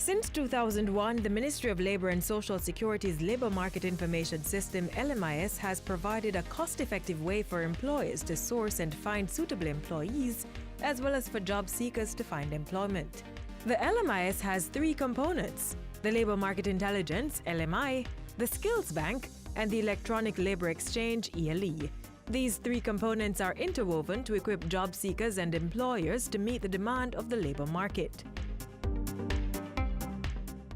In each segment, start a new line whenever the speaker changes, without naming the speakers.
Since 2001, the Ministry of Labour and Social Security's Labour Market Information System (LMIS) has provided a cost-effective way for employers to source and find suitable employees, as well as for job seekers to find employment. The LMIS has three components: the Labour Market Intelligence (LMI), the Skills Bank, and the Electronic Labour Exchange (ELE). These three components are interwoven to equip job seekers and employers to meet the demand of the labour market.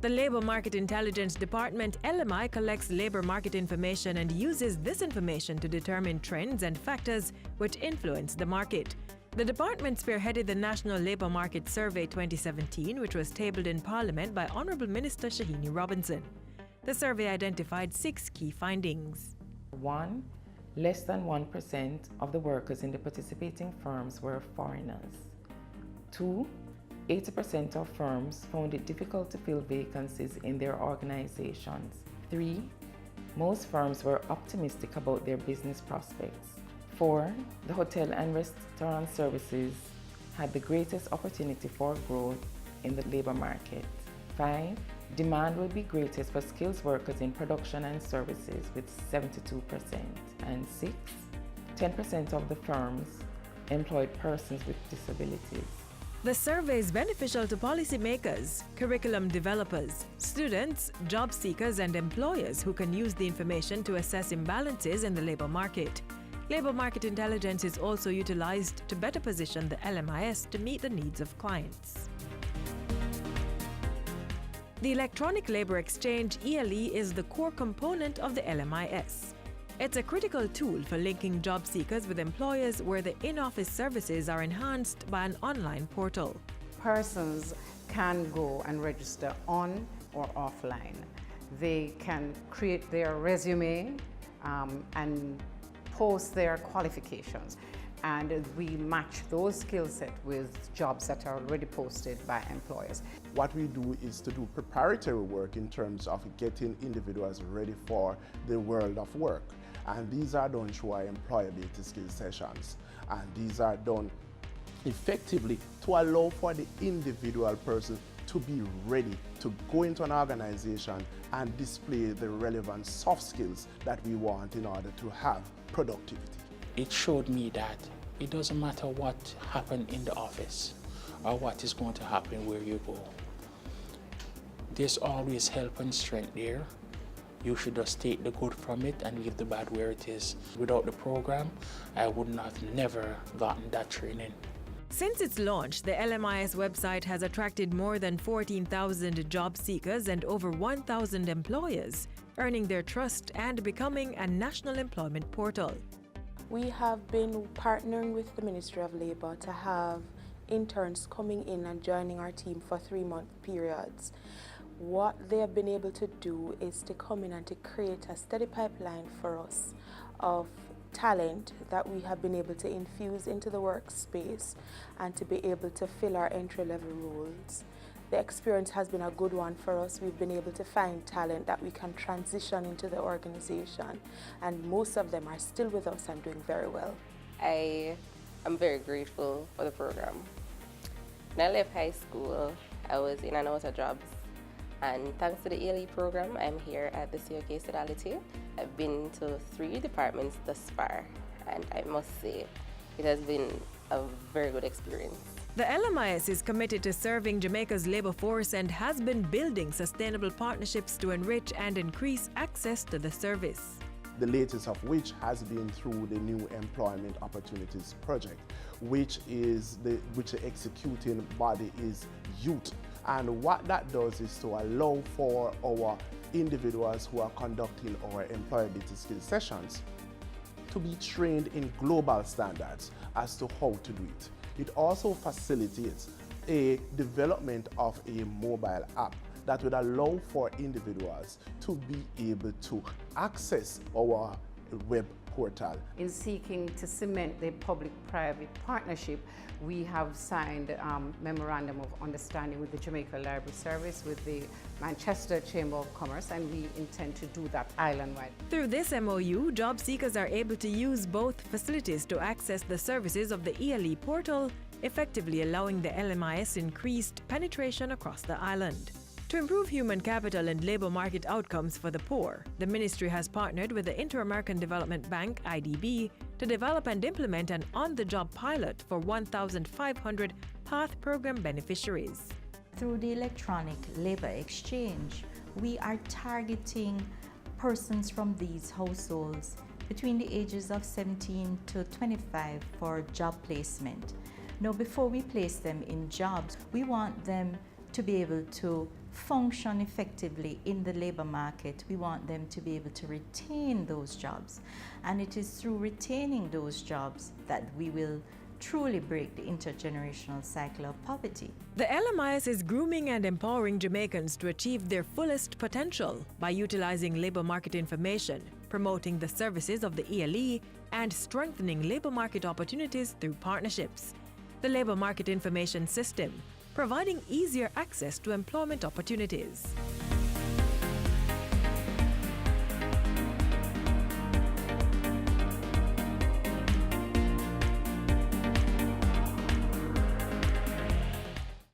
The Labour Market Intelligence Department (LMI) collects labour market information and uses this information to determine trends and factors which influence the market. The department spearheaded the National Labour Market Survey 2017, which was tabled in Parliament by Honourable Minister Shahini Robinson. The survey identified 6 key findings.
1. Less than 1% of the workers in the participating firms were foreigners. 2. 80% of firms found it difficult to fill vacancies in their organizations. 3. Most firms were optimistic about their business prospects. 4. The hotel and restaurant services had the greatest opportunity for growth in the labor market. 5. Demand will be greatest for skills workers in production and services with 72%. And 6. 10% of the firms employed persons with disabilities.
The survey is beneficial to policymakers, curriculum developers, students, job seekers, and employers who can use the information to assess imbalances in the labour market. Labour market intelligence is also utilized to better position the LMIS to meet the needs of clients. The Electronic Labour Exchange (ELE) is the core component of the LMIS. It's a critical tool for linking job seekers with employers, where the in-office services are enhanced by an online portal.
Persons can go and register on or offline. They can create their resume and post their qualifications, and we match those skill sets with jobs that are already posted by employers.
What we do is to do preparatory work in terms of getting individuals ready for the world of work. And these are done through our employability skill sessions. And these are done effectively to allow for the individual person to be ready to go into an organization and display the relevant soft skills that we want in order to have productivity.
It showed me that it doesn't matter what happened in the office or what is going to happen where you go. There's always help and strength there. You should just take the good from it and leave the bad where it is. Without the program, I would have never gotten that training.
Since its launch, the LMIS website has attracted more than 14,000 job seekers and over 1,000 employers, earning their trust and becoming a national employment portal.
We have been partnering with the Ministry of Labour to have interns coming in and joining our team for 3-month periods. What they have been able to do is to come in and to create a steady pipeline for us of talent that we have been able to infuse into the workspace and to be able to fill our entry-level roles. The experience has been a good one for us. We've been able to find talent that we can transition into the organization, and most of them are still with us and doing very well.
I am very grateful for the program. When I left high school, I was in and out of jobs, and thanks to the ELE program, I'm here at the COK Sodality. I've been to 3 departments thus far, and I must say it has been a very good experience.
The LMIS is committed to serving Jamaica's labour force and has been building sustainable partnerships to enrich and increase access to the service.
The latest of which has been through the New Employment Opportunities Project, which the executing body is youth. And what that does is to allow for our individuals who are conducting our employability skill sessions to be trained in global standards as to how to do it. It also facilitates a development of a mobile app that would allow for individuals to be able to access our web portal.
In seeking to cement the public-private partnership, we have signed a memorandum of understanding with the Jamaica Library Service, with the Manchester Chamber of Commerce, and we intend to do that island-wide.
Through this MOU, job seekers are able to use both facilities to access the services of the ELE portal, effectively allowing the LMIS increased penetration across the island. To improve human capital and labor market outcomes for the poor, the ministry has partnered with the Inter-American Development Bank, IDB, to develop and implement an on-the-job pilot for 1,500 PATH program beneficiaries.
Through the electronic labor exchange, we are targeting persons from these households between the ages of 17 to 25 for job placement. Now, before we place them in jobs, we want them to be able to function effectively in the labor market. We want them to be able to retain those jobs. And it is through retaining those jobs that we will truly break the intergenerational cycle of poverty.
The LMIS is grooming and empowering Jamaicans to achieve their fullest potential by utilizing labor market information, promoting the services of the ELE, and strengthening labor market opportunities through partnerships. The Labor Market Information System, providing easier access to employment opportunities.